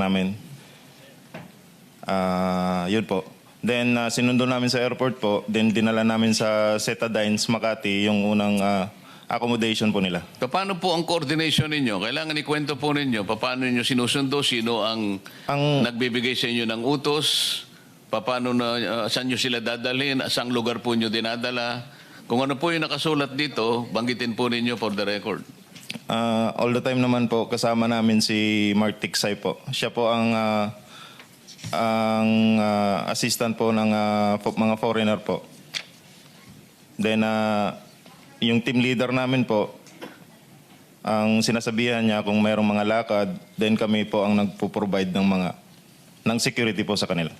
namin. Yun po. Then sinundo namin sa airport po, then dinala namin sa Setadines, Makati, yung unang accommodation po nila. Paano po ang coordination ninyo? Kailangan ikwento po ninyo, paano ninyo sinusundo, sino ang nagbibigay sa inyo ng utos, paano na, saan nyo sila dadalhin, saang lugar po nyo dinadala. Kung ano po yung nakasulat dito, banggitin po ninyo for the record. All the time naman po, kasama namin si Mark Tiksay po. Siya po ang assistant po ng mga foreigner po. Then, yung team leader namin po, ang sinasabihan niya kung mayroong mga lakad, then kami po ang nagpo-provide ng security po sa kanila.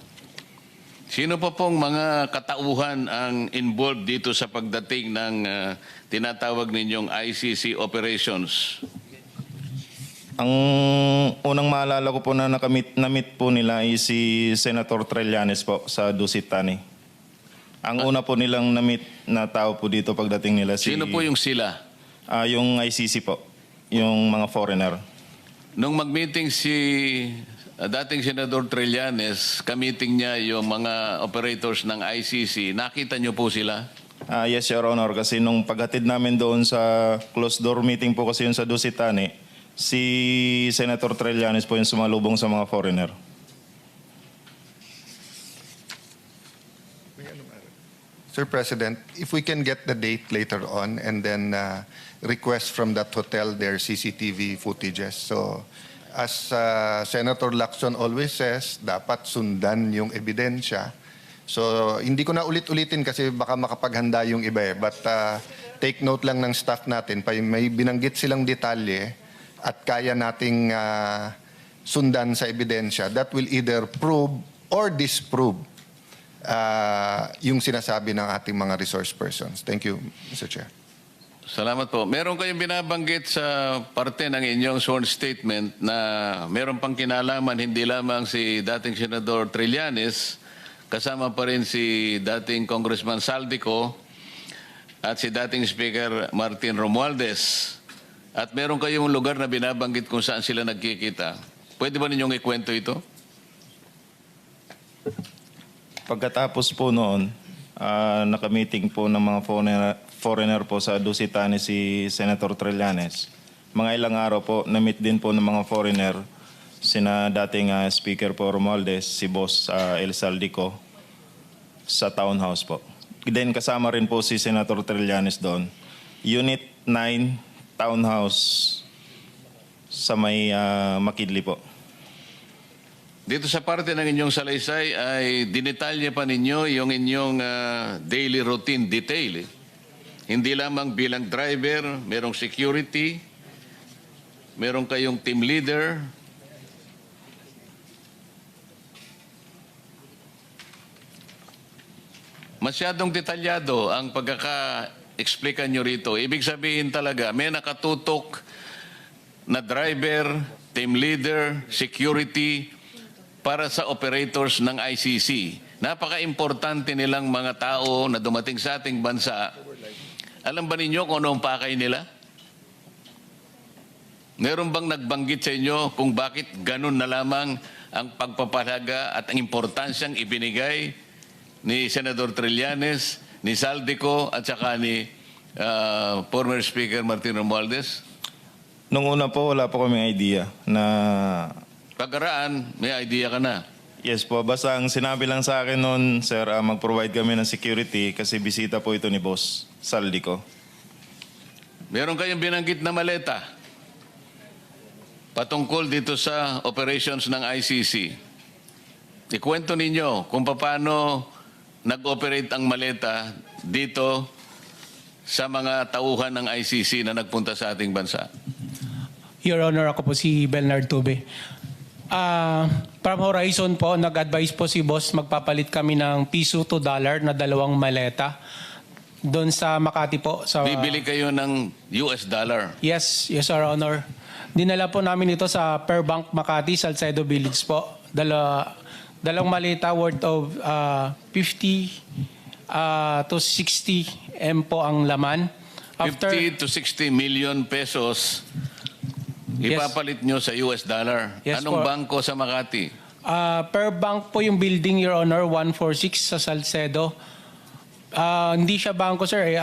Sino pa pong mga katauhan ang involved dito sa pagdating ng tinatawag ninyong ICC operations? Ang unang maalala ko po na na-meet po nila ay si Senator Trillanes po sa Dusit Tani. Ang una po nilang na-meet na tao po dito pagdating nila Sino po yung sila? Yung ICC po, yung mga foreigner. Nung mag-meeting si dating Senador Trillanes, ka-meeting niya yung mga operators ng ICC, nakita niyo po sila? Yes, Your Honor, kasi nung paghatid namin doon sa closed door meeting po kasi yun sa Dusit Tani, si Senator Trillanes po yung sumalubong sa mga foreigner. Sir President, if we can get the date later on and then request from that hotel their CCTV footages. So, as Senator Lacson always says, dapat sundan yung ebidensya. So, hindi ko na ulit-ulitin kasi baka makapaghanda yung iba eh. But take note lang ng staff natin, may binanggit silang detalye at kaya nating sundan sa ebidensya that will either prove or disprove yung sinasabi ng ating mga resource persons. Thank you, Mr. Chair. Salamat po. Meron kayong binabanggit sa parte ng inyong sworn statement na meron pang kinalaman hindi lamang si dating Senador Trillanes, kasama pa rin si dating Congressman Saldico at si dating Speaker Martin Romualdez. At meron kayong lugar na binabanggit kung saan sila nagkikita. Pwede ba ninyong ikwento ito? Pagkatapos po noon, nakamiting po ng mga foreigner po sa Dusit Tani si Senator Trillanes. Mga ilang araw po, na-meet din po ng mga foreigner, sina dating Speaker po Romualdez, si Boss El Saldico, sa townhouse po. Then kasama rin po si Senator Trillanes doon. Unit 9 townhouse sa may Makidli po. Dito sa parte ng inyong salaysay ay dinetalye pa ninyo yung inyong daily routine detail. Hindi lamang bilang driver, merong security, merong kayong team leader. Masyadong detalyado ang pagkaka-explican nyo rito. Ibig sabihin talaga, may nakatutok na driver, team leader, security, para sa operators ng ICC. Napaka-importante nilang mga tao na dumating sa ating bansa. Alam ba ninyo kung ano ang pakay nila? Meron bang nagbanggit sa inyo kung bakit ganun na lamang ang pagpapalaga at ang importansyang ibinigay ni Senador Trillanes, ni Saldico at saka ni former Speaker Martin Romualdez? Nung una po, wala po kaming idea na... Pagkaraan, may idea ka na. Yes po, basta ang sinabi lang sa akin noon, sir, mag-provide kami ng security kasi bisita po ito ni Boss Saldico. Meron kayong binanggit na maleta patungkol dito sa operations ng ICC. Ikwento ninyo kung paano nag-operate ang maleta dito sa mga tauhan ng ICC na nagpunta sa ating bansa. Your Honor, ako po si Bernard Tube. From Horizon po, nag-advise po si Boss, magpapalit kami ng piso to dollar na 2 maleta doon sa Makati po. Bibili kayo ng US dollar. Yes, Your Honor. Dinala po namin ito sa Per Bank Makati, Salcedo Village po. Dalawang maleta worth of 50 to 60 M po ang laman. 50 to 60 million pesos Ipapalit nyo sa US dollar. Yes, Anong po. bangko sa Makati? Per bank po yung building, Your Honor, 146 sa Salcedo. Hindi siya bangko, sir.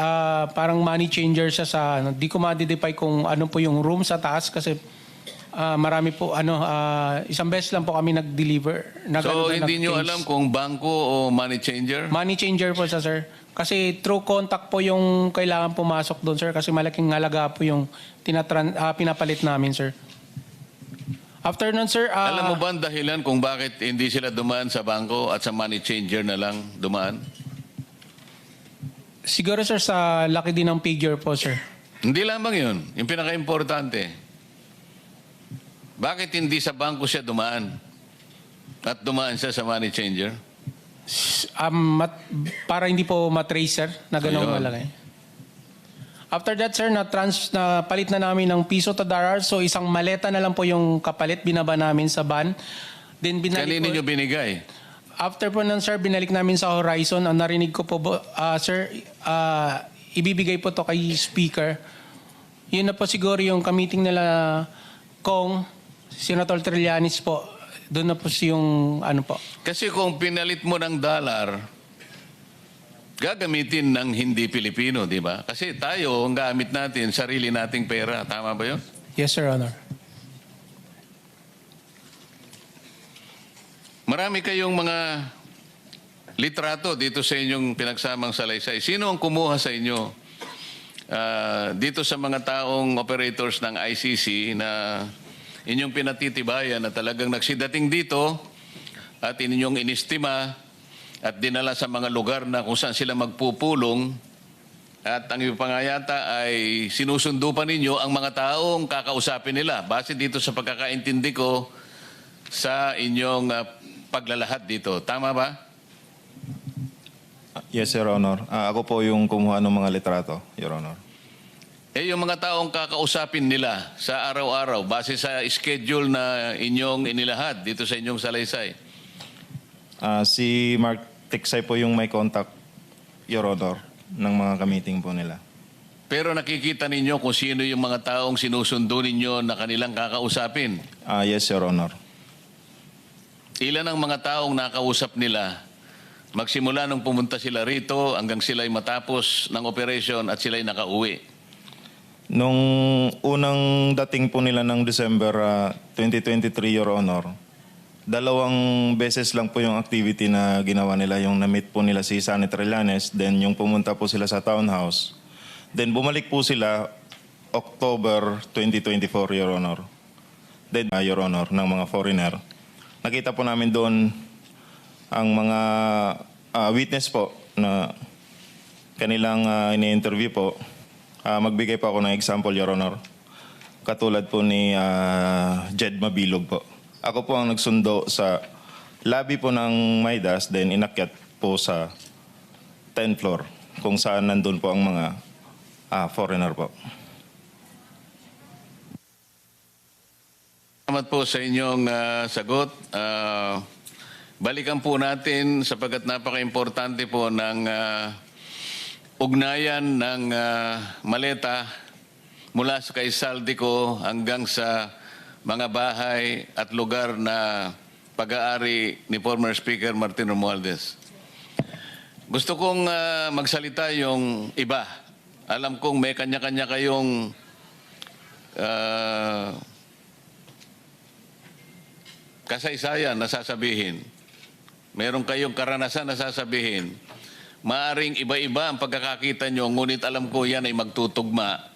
Parang money changer siya sa... Di ko ma-identify kung ano po yung room sa taas kasi marami po, isang beses lang po kami nag-deliver. So, hindi nyo alam kung bangko o money changer? Money changer po siya, sir. Kasi through contact po yung kailangan pumasok doon, sir. Kasi malaking halaga po yung pinapalit namin, sir. After nun, sir... Alam mo ba ang dahilan kung bakit hindi sila dumaan sa bangko at sa money changer na lang dumaan? Siguro, sir, sa laki din ng figure po, sir. Hindi lamang yun. Yung pinaka-importante. Bakit hindi sa bangko siya dumaan? At dumaan siya sa money changer? Para hindi po matrace, sir, na ganong Ayun. malaki. After that, sir, na palit na namin ng piso to dollar. So, isang maleta na lang po yung kapalit. Binaba namin sa van. Then, Kanino nyo binigay? After po nun, sir, binalik namin sa Horizon. Ang narinig ko po, sir, ibibigay po to kay speaker. Yun na po siguro yung ka-meeting nila Kong, Senator Trillanes po. Doon na po yung ano po. Kasi kung pinalit mo ng dollar, gagamitin ng hindi Pilipino, di ba? Kasi tayo, ang gamit natin, sarili nating pera. Tama ba yun? Yes, Sir Honor. Marami kayong mga litrato dito sa inyong pinagsamang salaysay. Sino ang kumuha sa inyo dito sa mga taong operators ng ICC na inyong pinatitibayan na talagang nagsidating dito at inyong inistima at dinala sa mga lugar na kung saan sila magpupulong at ang iba pa nga yata ay sinusundo pa ninyo ang mga taong kakausapin nila base dito sa pagkakaintindi ko sa inyong paglalahad dito. Tama ba? Yes, Your Honor. Ako po yung kumuha ng mga litrato, Your Honor. Eh, yung mga taong kakausapin nila sa araw-araw, base sa schedule na inyong inilahad dito sa inyong salaysay. Si Mark Tiksay po yung may contact, Your Honor, ng mga ka-meeting po nila. Pero nakikita ninyo kung sino yung mga taong sinusundo ninyo na kanilang kakausapin. Yes, Your Honor. Ilan ang mga taong nakausap nila magsimula nung pumunta sila rito hanggang sila'y matapos ng operation at sila'y nakauwi? Nung unang dating po nila ng December 2023, Your Honor, 2 beses lang po yung activity na ginawa nila. Yung na-meet po nila si Senator Trillanes, then yung pumunta po sila sa townhouse. Then bumalik po sila October 2024, Your Honor. Then, Your Honor, ng mga foreigner. Nakita po namin doon ang mga witness po na kanilang ini-interview po. Magbigay po ako ng example, Your Honor. Katulad po ni Jed Mabilog po. Ako po ang nagsundo sa lobby po ng Midas, then inakyat po sa 10th floor kung saan nandun po ang mga foreigner po. Salamat po sa inyong sagot. Balikan po natin sapagkat napaka-importante po ng ugnayan ng maleta mula sa kay Saldico hanggang sa mga bahay at lugar na pag-aari ni former Speaker Martin Romualdez. Gusto kong magsalita yung iba. Alam kong may kanya-kanya kayong kasaysayan na sasabihin. Meron kayong karanasan na sasabihin. Maaring iba-iba ang pagkakakita nyo, ngunit alam ko yan ay magtutugma.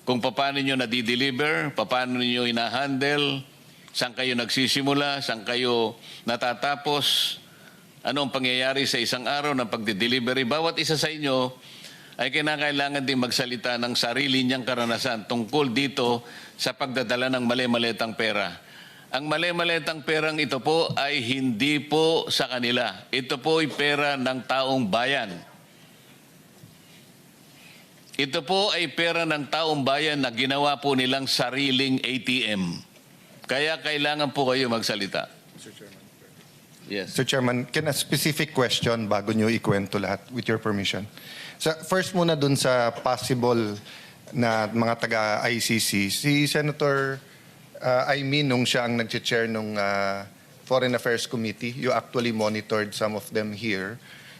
Kung paano nyo nadi-deliver, paano nyo ina-handle, saan kayo nagsisimula, saan kayo natatapos, ano ang pangyayari sa isang araw ng pagdi-delivery. Bawat isa sa inyo ay kinakailangan din magsalita ng sarili niyang karanasan tungkol dito sa pagdadala ng mali-maletang pera. Ang mali-maletang perang ito po ay hindi po sa kanila. Ito po ay pera ng taong bayan. Ito po ay pera ng taong bayan na ginawa po nilang sariling ATM. Kaya kailangan po kayo magsalita. Yes. Mr. Chairman, can a specific question bago nyo ikwento lahat, with your permission? First muna dun sa possible na mga taga-ICC. Si Senator Aimee, nung siya ang nag-chair nung Foreign Affairs Committee, you actually monitored some of them here.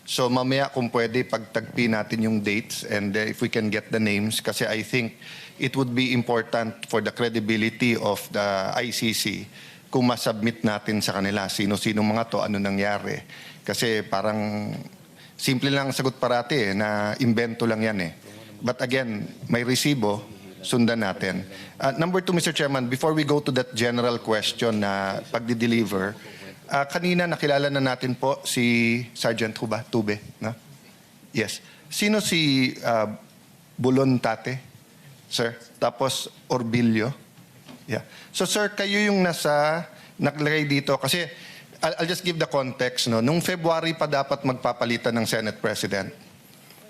So mamaya kung pwede, pagtagpi natin yung dates and if we can get the names, kasi I think it would be important for the credibility of the ICC kung masubmit natin sa kanila sino-sino mga to, ano nangyari. Kasi parang simple lang ang sagot parati na invento lang yan eh. But again, may resibo, sundan natin. Number 2, Mr. Chairman, before we go to that general question na pagdi-deliver, kanina nakilala na natin po si Sergeant Tube, no? Yes. Sino si Bulon Tate, sir? Tapos Orbilio. Yeah. So sir, kayo yung naglagay dito kasi I'll just give the context, no. Nung February pa dapat magpapalitan ng Senate President.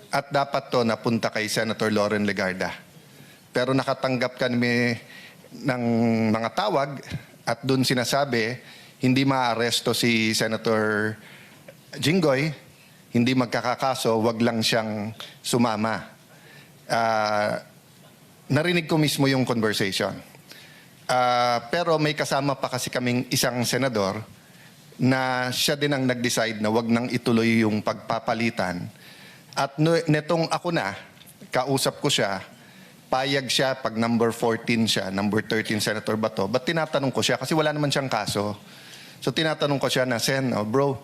At dapat to napunta kay Senator Loren Legarda. Pero nakatanggap kami ng mga tawag at doon sinasabi hindi maaresto si Senator Jinggoy, hindi magkakakaso, wag lang siyang sumama. Narinig ko mismo yung conversation. Pero may kasama pa kasi kaming isang senador na siya din ang nag-decide na wag nang ituloy yung pagpapalitan. At netong ako na, kausap ko siya, payag siya pag number 14 siya, number 13 Senator Bato. But tinatanong ko siya kasi wala naman siyang kaso. So tinatanong ko siya na, Sen, bro,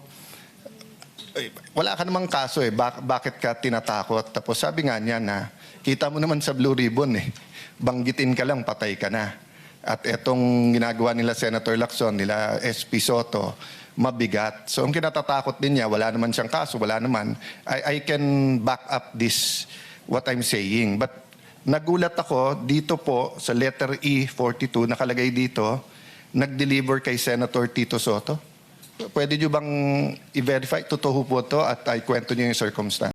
wala ka namang kaso eh. Bakit ka tinatakot? Tapos sabi nga niya na, kita mo naman sa Blue Ribbon eh. Banggitin ka lang, patay ka na. At etong ginagawa nila Senator Lacson, nila SP Soto, mabigat. So ang kinatatakot din niya, wala naman siyang kaso, wala naman. I can back up this, what I'm saying. But nagulat ako, dito po sa letter E42, nakalagay dito, nag-deliver kay Senator Tito Soto. Pwede niyo bang i-verify? Totoo po to at ay kwento niyo yung circumstance.